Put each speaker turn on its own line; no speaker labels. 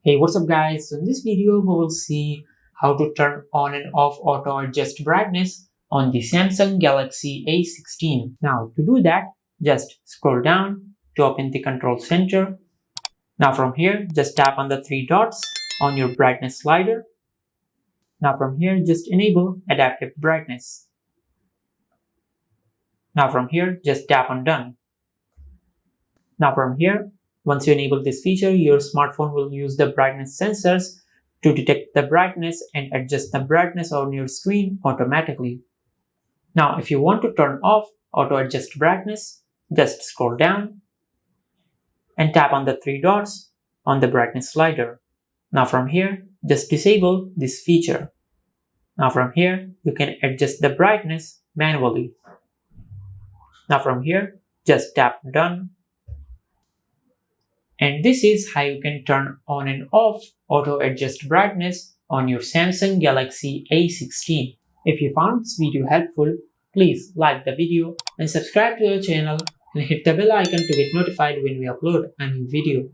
Hey, what's up guys? So in this video we will see how to turn on and off auto adjust brightness on the Samsung Galaxy A16. Now to do that, just scroll down to open the control center. Now from here, just tap on the three dots on your brightness slider. Now from here, just enable adaptive brightness. Now from here, just tap on done. Now from here, once you enable this feature, your smartphone will use the brightness sensors to detect the brightness and adjust the brightness on your screen automatically. Now, if you want to turn off auto adjust brightness, just scroll down and tap on the three dots on the brightness slider. Now from here, just disable this feature. Now from here, you can adjust the brightness manually. Now from here, just tap done. And this is how you can turn on and off auto adjust brightness on your Samsung Galaxy A16. If you found this video helpful, please like the video and subscribe to our channel and hit the bell icon to get notified when we upload a new video.